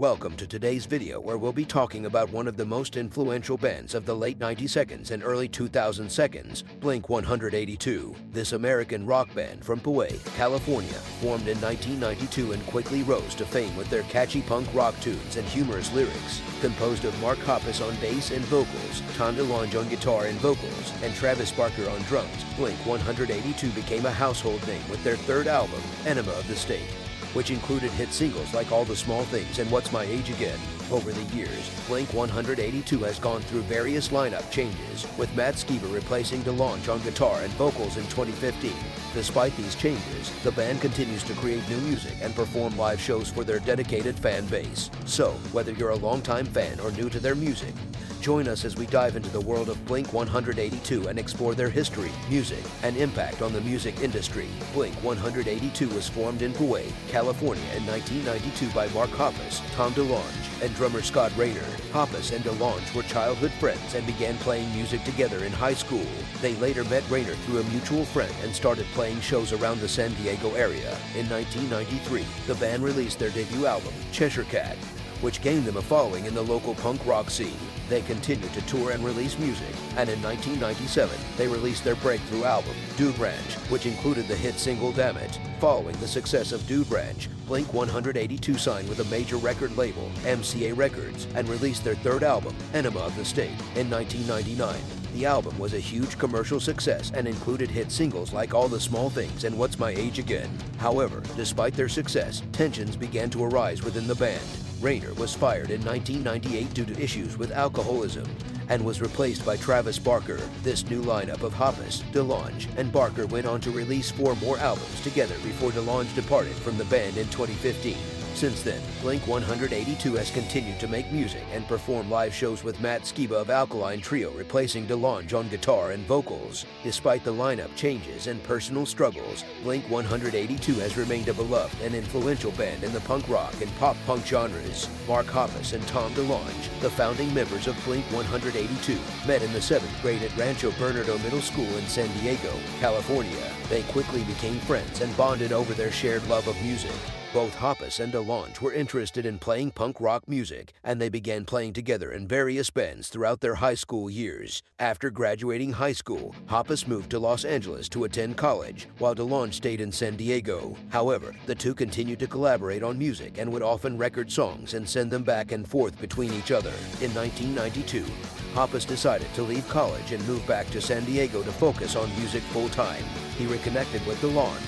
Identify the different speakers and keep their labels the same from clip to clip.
Speaker 1: Welcome to today's video where we'll be talking about one of the most influential bands of the late 1990s and early 2000s, Blink-182. This American rock band from Poway, California, formed in 1992 and quickly rose to fame with their catchy punk rock tunes and humorous lyrics. Composed of Mark Hoppus on bass and vocals, Tom DeLonge on guitar and vocals, and Travis Barker on drums, Blink-182 became a household name with their third album, Enema of the State, which included hit singles like All the Small Things and What's My Age Again. Over the years, Blink-182 has gone through various lineup changes, with Matt Skiba replacing DeLonge on guitar and vocals in 2015. Despite these changes, the band continues to create new music and perform live shows for their dedicated fan base. So, whether you're a longtime fan or new to their music, join us as we dive into the world of Blink-182 and explore their history, music, and impact on the music industry. Blink-182 was formed in Poway, California in 1992 by Mark Hoppus, Tom DeLonge, and drummer Scott Raynor. Hoppus and DeLonge were childhood friends and began playing music together in high school. They later met Raynor through a mutual friend and started playing shows around the San Diego area. In 1993, the band released their debut album, Cheshire Cat, which gained them a following in the local punk rock scene. They continued to tour and release music, and in 1997, they released their breakthrough album, Dude Ranch, which included the hit single Damn It. Following the success of Dude Ranch, Blink-182 signed with a major record label, MCA Records, and released their third album, Enema of the State, in 1999. The album was a huge commercial success and included hit singles like All the Small Things and What's My Age Again. However, despite their success, tensions began to arise within the band. Raynor was fired in 1998 due to issues with alcoholism and was replaced by Travis Barker. This new lineup of Hoppus, DeLonge, and Barker went on to release 4 more albums together before DeLonge departed from the band in 2015. Since then, Blink-182 has continued to make music and perform live shows with Matt Skiba of Alkaline Trio replacing DeLonge on guitar and vocals. Despite the lineup changes and personal struggles, Blink-182 has remained a beloved and influential band in the punk rock and pop punk genres. Mark Hoppus and Tom DeLonge, the founding members of Blink-182, met in the 7th grade at Rancho Bernardo Middle School in San Diego, California. They quickly became friends and bonded over their shared love of music. Both Hoppus and DeLonge were interested in playing punk rock music, and they began playing together in various bands throughout their high school years. After graduating high school, Hoppus moved to Los Angeles to attend college, while DeLonge stayed in San Diego. However, the two continued to collaborate on music and would often record songs and send them back and forth between each other. In 1992, Hoppus decided to leave college and move back to San Diego to focus on music full-time. He reconnected with DeLonge,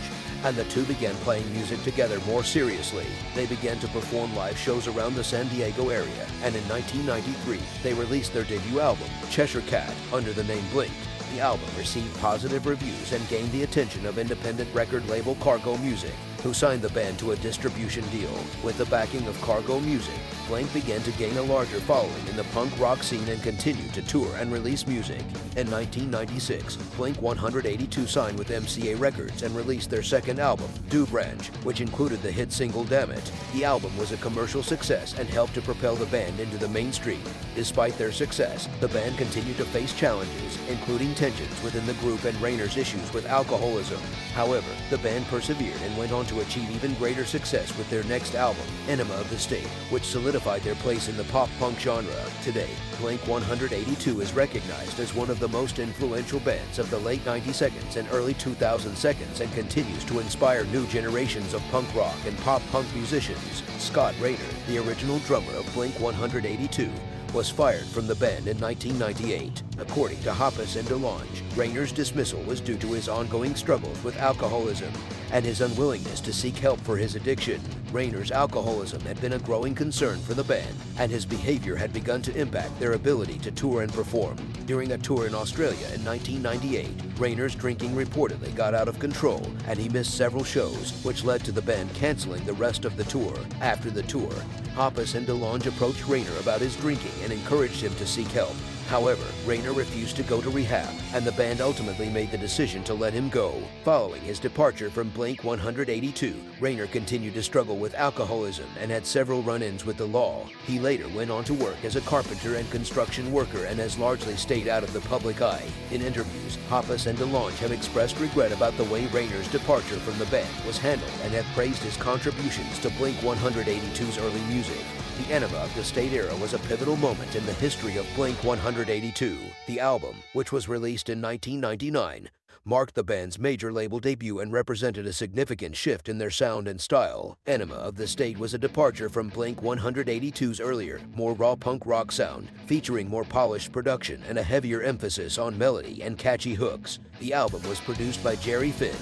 Speaker 1: and the two began playing music together more seriously. They began to perform live shows around the San Diego area, and in 1993, they released their debut album, Cheshire Cat, under the name Blink. The album received positive reviews and gained the attention of independent record label Cargo Music, who signed the band to a distribution deal. With the backing of Cargo Music, Blink began to gain a larger following in the punk rock scene and continued to tour and release music. In 1996, Blink-182 signed with MCA Records and released their second album, Dude Ranch, which included the hit single Damn It. The album was a commercial success and helped to propel the band into the mainstream. Despite their success, the band continued to face challenges, including tensions within the group and Raynor's issues with alcoholism. However, the band persevered and went on to achieve even greater success with their next album, Enema of the State, which solidified their place in the pop-punk genre. Today, Blink-182 is recognized as one of the most influential bands of the late 90s and early 2000s and continues to inspire new generations of punk rock and pop-punk musicians. Scott Raynor, the original drummer of Blink-182, was fired from the band in 1998. According to Hoppus and DeLonge, Raynor's dismissal was due to his ongoing struggles with alcoholism and his unwillingness to seek help for his addiction. Raynor's alcoholism had been a growing concern for the band, and his behavior had begun to impact their ability to tour and perform. During a tour in Australia in 1998, Raynor's drinking reportedly got out of control, and he missed several shows, which led to the band canceling the rest of the tour. After the tour, Hoppus and DeLonge approached Raynor about his drinking and encouraged him to seek help. However, Rayner refused to go to rehab, and the band ultimately made the decision to let him go. Following his departure from Blink-182, Rayner continued to struggle with alcoholism and had several run-ins with the law. He later went on to work as a carpenter and construction worker and has largely stayed out of the public eye. In interviews, Hoppus and DeLonge have expressed regret about the way Rayner's departure from the band was handled and have praised his contributions to Blink-182's early music. The Enema of the State era was a pivotal moment in the history of Blink-182. The album, which was released in 1999, marked the band's major label debut and represented a significant shift in their sound and style. Enema of the State was a departure from Blink-182's earlier, more raw punk rock sound, featuring more polished production and a heavier emphasis on melody and catchy hooks. The album was produced by Jerry Finn,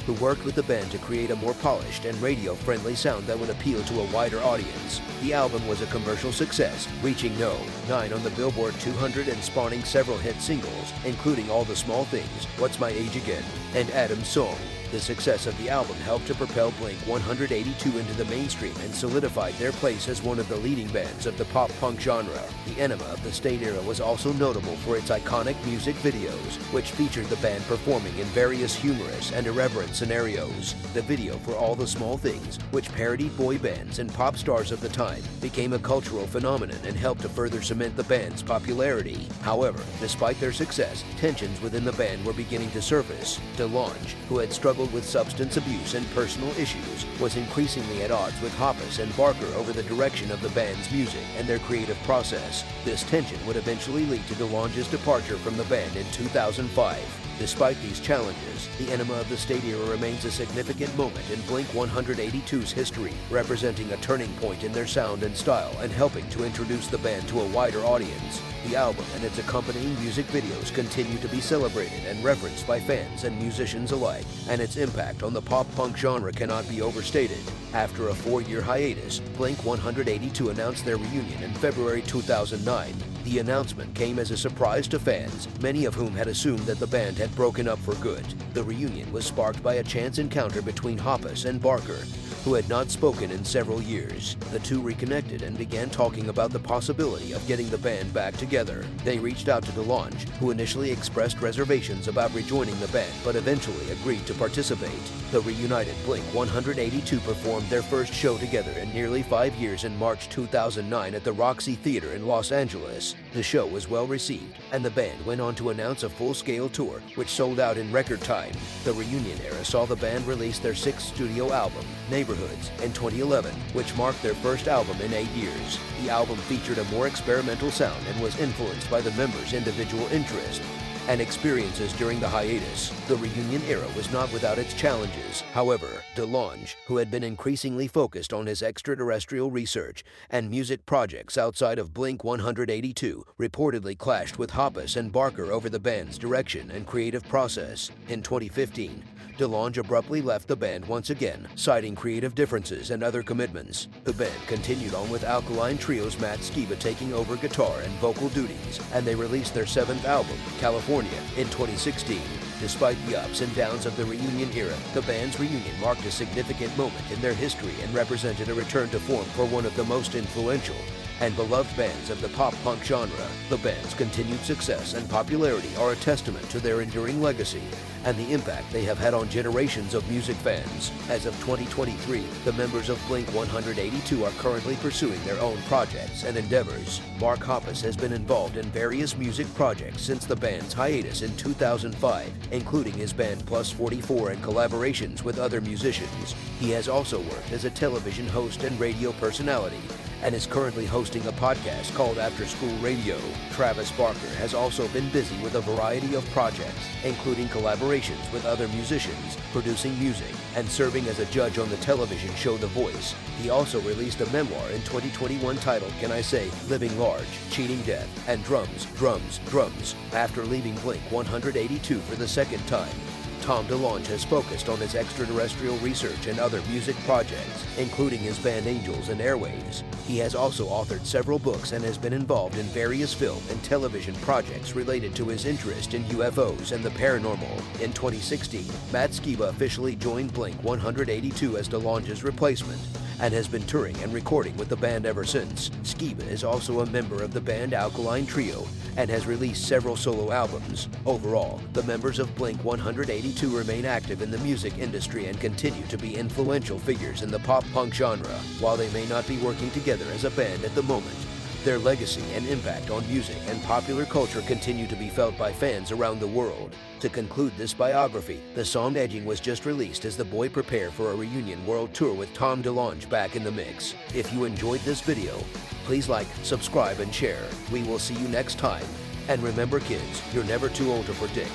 Speaker 1: who worked with the band to create a more polished and radio-friendly sound that would appeal to a wider audience. The album was a commercial success, reaching No. 9 on the Billboard 200 and spawning several hit singles, including All the Small Things, What's My Age Again, and Adam's Song. The success of the album helped to propel Blink-182 into the mainstream and solidified their place as one of the leading bands of the pop-punk genre. The Enema of the State era was also notable for its iconic music videos, which featured the band performing in various humorous and irreverent scenarios. The video for All the Small Things, which parodied boy bands and pop stars of the time, became a cultural phenomenon and helped to further cement the band's popularity. However, despite their success, tensions within the band were beginning to surface. DeLonge, who had struggled with substance abuse and personal issues, was increasingly at odds with Hoppus and Barker over the direction of the band's music and their creative process. This tension would eventually lead to DeLonge's departure from the band in 2005. Despite these challenges, the Enema of the State era remains a significant moment in Blink-182's history, representing a turning point in their sound and style and helping to introduce the band to a wider audience. The album and its accompanying music videos continue to be celebrated and referenced by fans and musicians alike, and its impact on the pop-punk genre cannot be overstated. After a 4-year hiatus, Blink-182 announced their reunion in February 2009. The announcement came as a surprise to fans, many of whom had assumed that the band had broken up for good. The reunion was sparked by a chance encounter between Hoppus and Barker, who had not spoken in several years. The two reconnected and began talking about the possibility of getting the band back together. They reached out to DeLonge, who initially expressed reservations about rejoining the band but eventually agreed to participate. The reunited Blink-182 performed their first show together in nearly 5 years in March 2009 at the Roxy Theater in Los Angeles. The show was well received, and the band went on to announce a full-scale tour, which sold out in record time. The reunion era saw the band release their 6th studio album, Neighborhoods, in 2011, which marked their first album in 8 years. The album featured a more experimental sound and was influenced by the members' individual interests and experiences during the hiatus. The reunion era was not without its challenges. However, DeLonge, who had been increasingly focused on his extraterrestrial research and music projects outside of Blink-182, reportedly clashed with Hoppus and Barker over the band's direction and creative process. In 2015, DeLonge abruptly left the band once again, citing creative differences and other commitments. The band continued on with Alkaline Trio's Matt Skiba taking over guitar and vocal duties, and they released their 7th album, California, in 2016. Despite the ups and downs of the reunion era, the band's reunion marked a significant moment in their history and represented a return to form for one of the most influential and beloved bands of the pop-punk genre. The band's continued success and popularity are a testament to their enduring legacy and the impact they have had on generations of music fans. As of 2023, the members of Blink-182 are currently pursuing their own projects and endeavors. Mark Hoppus has been involved in various music projects since the band's hiatus in 2005, including his band Plus 44 and collaborations with other musicians. He has also worked as a television host and radio personality, and is currently hosting a podcast called After School Radio. Travis Barker has also been busy with a variety of projects, including collaborations with other musicians, producing music, and serving as a judge on the television show The Voice. He also released a memoir in 2021 titled, Can I Say, Living Large, Cheating Death, and Drums, Drums, Drums. After leaving Blink-182 for the second time, Tom DeLonge has focused on his extraterrestrial research and other music projects, including his band Angels and Airwaves. He has also authored several books and has been involved in various film and television projects related to his interest in UFOs and the paranormal. In 2016, Matt Skiba officially joined Blink-182 as DeLonge's replacement, and has been touring and recording with the band ever since. Skiba is also a member of the band Alkaline Trio and has released several solo albums. Overall, the members of Blink-182 remain active in the music industry and continue to be influential figures in the pop-punk genre. While they may not be working together as a band at the moment, their legacy and impact on music and popular culture continue to be felt by fans around the world. To conclude this biography, the song Edging was just released as the boy prepared for a reunion world tour with Tom DeLonge back in the mix. If you enjoyed this video, please like, subscribe, and share. We will see you next time. And remember kids, you're never too old to predict.